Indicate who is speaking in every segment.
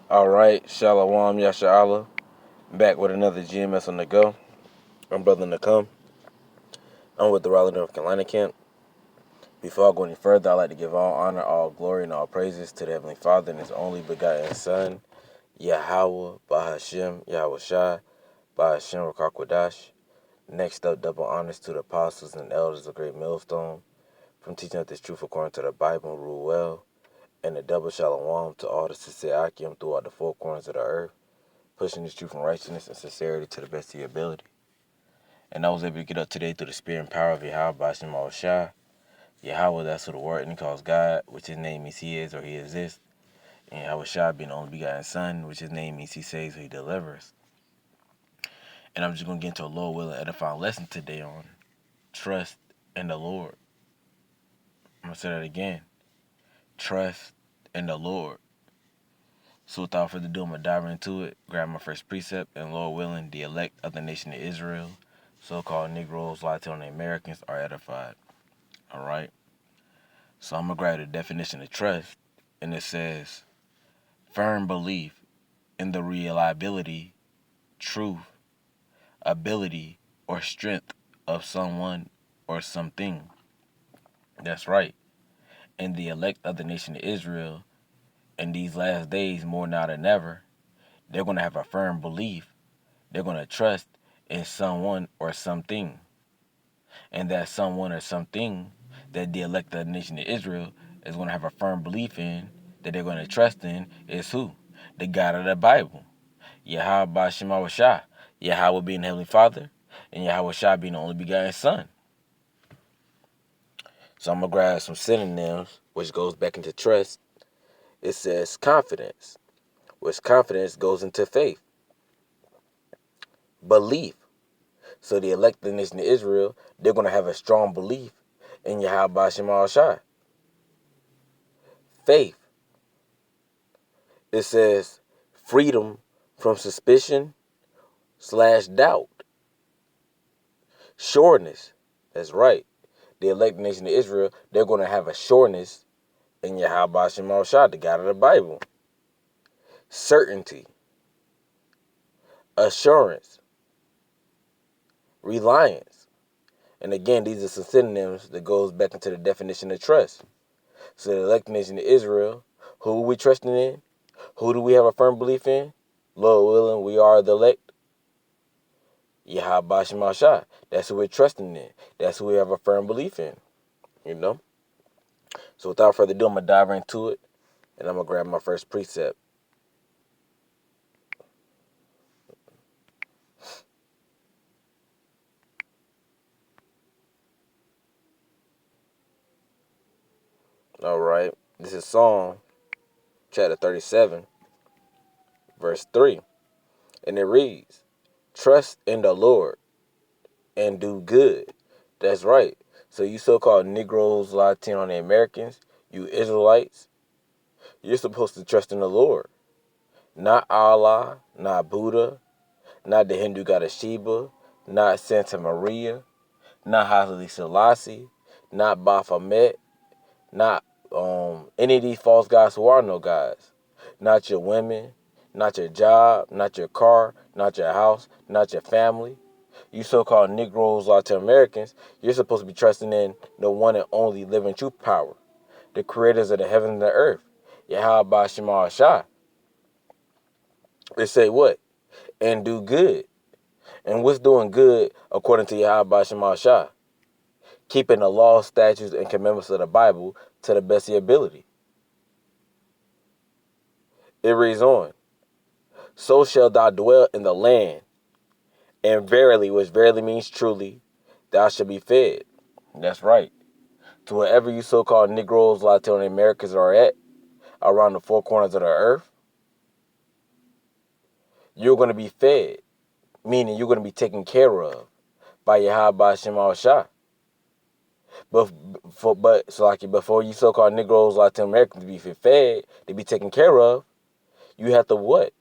Speaker 1: All right, Shalom Yasha'Allah, back with another GMS on the go. I'm Brother Nakum. I'm with the Raleigh, North Carolina camp. Before I go any further, I'd like to give all honor, all glory, and all praises to the Heavenly Father and His only begotten Son, Yahweh, Bahashem, Yahweh Shai, Bahashem, Rakakwadash. Next up, double honors to the apostles and elders of Great Millstone, from teaching us this truth according to the Bible and rule well, and a double shalom to all the sincere Akim throughout the four corners of the earth, pushing this truth from righteousness and sincerity to the best of your ability. And I was able to get up today through the spirit and power of Yahweh Bashim Al Shah. Yahweh, that's who the word, and he calls God, which his name means he is or he exists. And Yahweh Shah being the only begotten Son, which his name means he saves or he delivers. And I'm just going to get into a low, will, and edifying lesson today on trust in the Lord. I'm going to say that again. Trust in the Lord. So without further ado, I'm going to dive into it, grab my first precept, and Lord willing, the elect of the nation of Israel, so-called Negroes, Latino Americans, are edified. All right? So I'm going to grab the definition of trust, and it says, firm belief in the reliability, truth, ability, or strength of someone or something. That's right. And the elect of the nation of Israel, in these last days, more now than ever, they're going to have a firm belief. They're going to trust in someone or something. And that someone or something that the elect of the nation of Israel is going to have a firm belief in, that they're going to trust in, is who? The God of the Bible. Yahweh Bashim Shah. Yahweh being the Heavenly Father, and Yahweh Shah being the only begotten Son. So I'm going to grab some synonyms, which goes back into trust. It says confidence, which confidence goes into faith. Belief. So the elect of the nation of Israel, they're going to have a strong belief in Yahweh Bashim Shah. Faith. It says freedom from suspicion/doubt. Sureness. That's right. The elect nation of Israel, they're going to have a sureness in Yahweh Bashim Shah, the God of the Bible. Certainty. Assurance. Reliance. And again, these are some synonyms that goes back into the definition of trust. So the elect nation of Israel, who are we trusting in? Who do we have a firm belief in? Lord willing, we are the elect. Yahweh Bashim Shah. That's who we're trusting in. That's who we have a firm belief in. You know? So without further ado, I'm going to dive into it, and I'm going to grab my first precept. All right. This is Psalm chapter 37, verse 3. And it reads, trust in the Lord and do good. That's right. So you so-called Negroes, Latino Americans, you Israelites, you're supposed to trust in the Lord. Not Allah, not Buddha, not the Hindu goddess Shiva, not Santa Maria, not Haile Selassie, not Baphomet, not any of these false gods who are no gods. Not your women, not your job, not your car, not your house, not your family. You so-called Negroes, Latin Americans, you're supposed to be trusting in the one and only living true power, the creators of the heaven and the earth, Yahweh Bashim Shah. They say what? And do good. And what's doing good according to Yahweh Bashim Shah? Keeping the laws, statutes, and commandments of the Bible to the best of your ability. It reads on, so shall thou dwell in the land, and verily, which verily means truly, thou shalt be fed. That's right. To wherever you so-called Negroes, Latino Americans are at, around the four corners of the earth, you're going to be fed, meaning you're going to be taken care of by Yahweh Bashim Shah. Before you so-called Negroes, Latin Americans to be fed, to be taken care of, you have to what?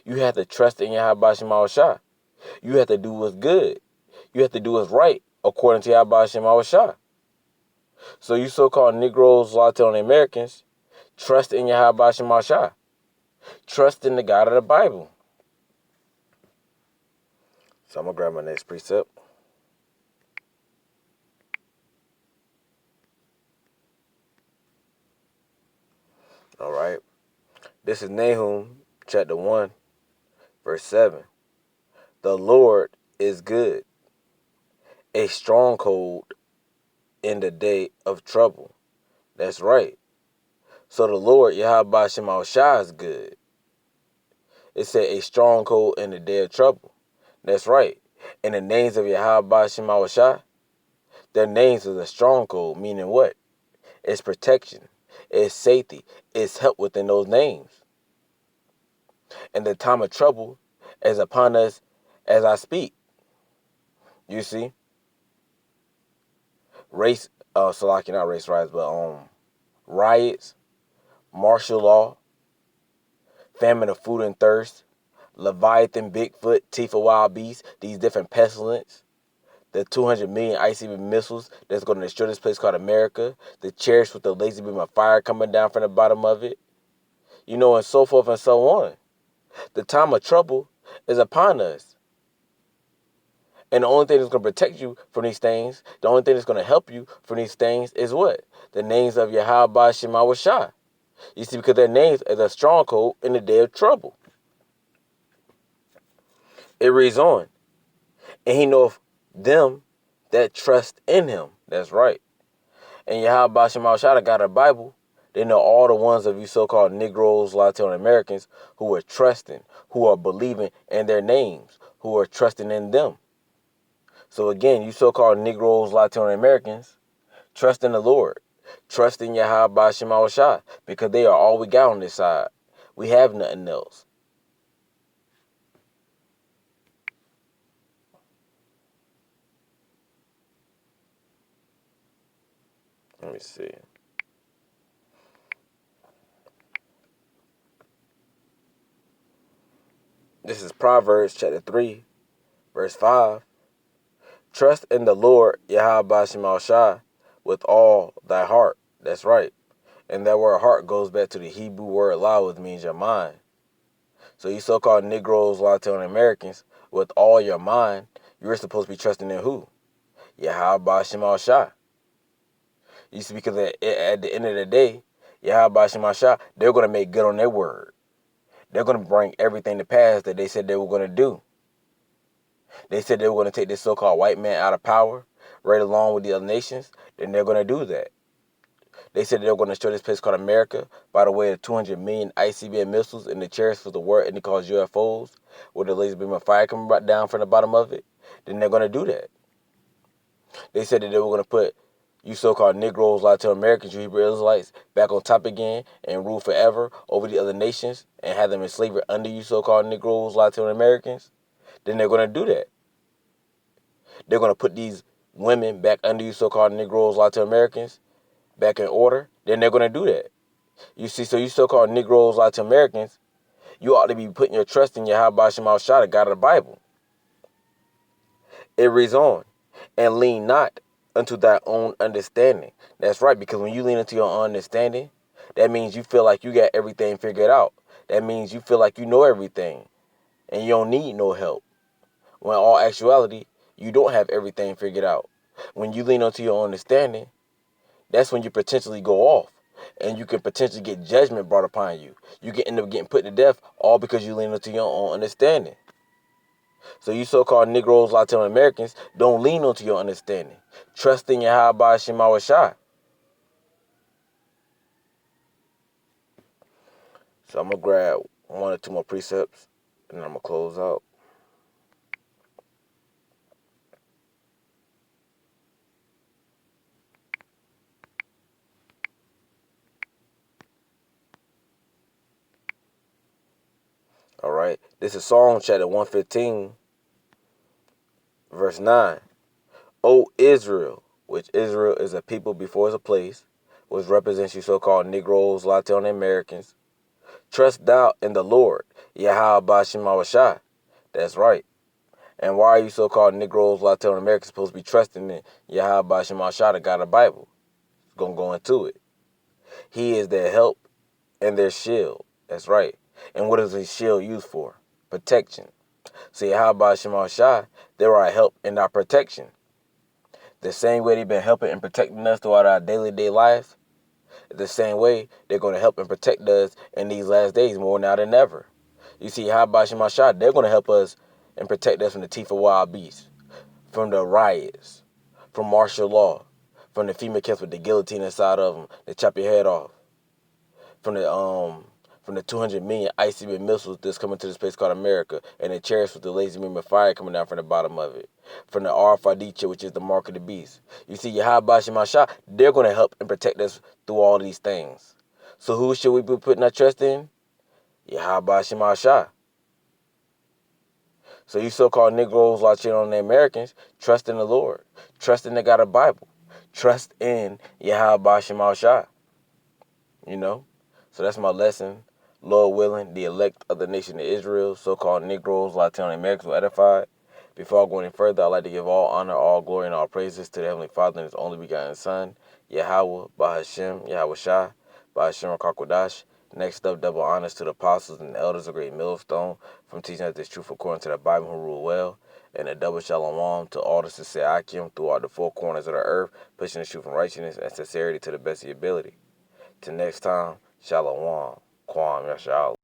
Speaker 1: You have to trust in Yahweh Bashim Shah. You have to do what's good. You have to do what's right according to Yahweh Bashim Shah. So you so-called Negroes, Latino Americans, trust in Yahweh Bashim Shah. Trust in the God of the Bible. So I'm going to grab my next precept. All right. This is Nahum chapter 1, verse 7. The Lord is good, a stronghold in the day of trouble. That's right. So the Lord, Yahweh Shema Shah, is good. It said a stronghold in the day of trouble. That's right. And the names of Yahweh Shema Shah, their names is a stronghold, meaning what? It's protection. It's safety. It's help within those names. And the time of trouble is upon us as I speak. You see? Not race riots, but riots, martial law, famine of food and thirst, Leviathan, Bigfoot, Tifa wild beasts, these different pestilence, the 200 million ICBM missiles that's going to destroy this place called America, the chariots with the laser beam of fire coming down from the bottom of it, and so forth and so on. The time of trouble is upon us. And the only thing that's going to protect you from these things, the only thing that's going to help you from these things is what? The names of Yahweh Shema Shah. You see, because their names is a stronghold in the day of trouble. It reads on. And he knoweth them that trust in him. That's right. And Yahweh Shema Shah got a Bible. They know all the ones of you so-called Negroes, Latino Americans who are trusting, who are believing in their names, who are trusting in them. So again, you so-called Negroes, Latino Americans, trust in the Lord. Trust in Yahweh Shema Shah, because they are all we got on this side. We have nothing else. Let me see. This is Proverbs chapter 3, verse 5. Trust in the Lord Yahweh Shema Shah with all thy heart. That's right. And that word heart goes back to the Hebrew word la, which means your mind. So you so-called Negroes, Latino Americans, with all your mind, you're supposed to be trusting in who? Yahweh Shema Shah. You see, because at the end of the day, Yahweh Shema Shah, they're going to make good on their word. They're going to bring everything to pass that they said they were going to do. They said they were going to take this so-called white man out of power, right along with the other nations. Then they're going to do that. They said they were going to destroy this place called America by the way of 200 million ICBM missiles and the chariots for the word, and they call UFOs, with the laser beam of fire coming right down from the bottom of it. Then they're going to do that. They said that they were going to put you so-called Negroes, Latino Americans, you Hebrew Israelites, back on top again and rule forever over the other nations and have them in slavery under you so-called Negroes, Latino Americans. Then they're going to do that. They're going to put these women back under you so-called Negroes, Latino Americans, back in order. Then they're going to do that. You see, so you so-called Negroes, Latino Americans, you ought to be putting your trust in Yahweh Shema Shah, the God of the Bible. It reads on, and lean not unto thy own understanding. That's right, because when you lean into your own understanding, that means you feel like you got everything figured out. That means you feel like you know everything, and you don't need no help. When in all actuality, you don't have everything figured out. When you lean onto your understanding, that's when you potentially go off. And you can potentially get judgment brought upon you. You can end up getting put to death all because you lean into your own understanding. So you so-called Negroes, Latino Americans, don't lean onto your understanding. Trust in Yahweh Shema Shah. So I'm going to grab one or two more precepts, and then I'm going to close out. All right. This is Psalm chapter 115, verse 9. O Israel, which Israel is a people before it's a place, which represents you so-called Negroes, Latino Americans. Trust thou in the Lord, Yahweh Shema Shah. That's right. And why are you so-called Negroes, Latino Americans supposed to be trusting in Yahweh Shema Shah, the God of the Bible? It's going to go into it. He is their help and their shield. That's right. And what is a shield used for? Protection. See, how about Shema Shai? They're our help and our protection. The same way they've been helping and protecting us throughout our daily day lives, the same way they're going to help and protect us in these last days more now than ever. You see, how about Shema Shai? They're going to help us and protect us from the teeth of wild beasts, from the riots, from martial law, from the FEMA camps with the guillotine inside of them to chop your head off, from the 200 million ICBM missiles that's coming to this place called America, and the chariots with the laser beam of fire coming down from the bottom of it, from the RFID, which is the mark of the beast. You see, Yahweh Shema Shah, they're going to help and protect us through all these things. So who should we be putting our trust in? Yahweh Shema Shah. So you so-called Negroes, Latino, and Americans, trust in the Lord. Trust in the God of Bible. Trust in Yahweh Shema Shah. You know? So that's my lesson. Lord willing, the elect of the nation of Israel, so-called Negroes, Latino, and Americans, were edified. Before I go any further, I'd like to give all honor, all glory, and all praises to the Heavenly Father and His only begotten Son, Yahweh, Bahashem, Yahweh Shah, Bahashem Rakakwadash. Next up, double honors to the apostles and the elders of Great Millstone from teaching us this truth according to the Bible who rule well, and a double shalom to all the sincere Akim throughout the four corners of the earth, pushing the truth and righteousness and sincerity to the best of your ability. Till next time, shalom, Kwam Yasha'Allah.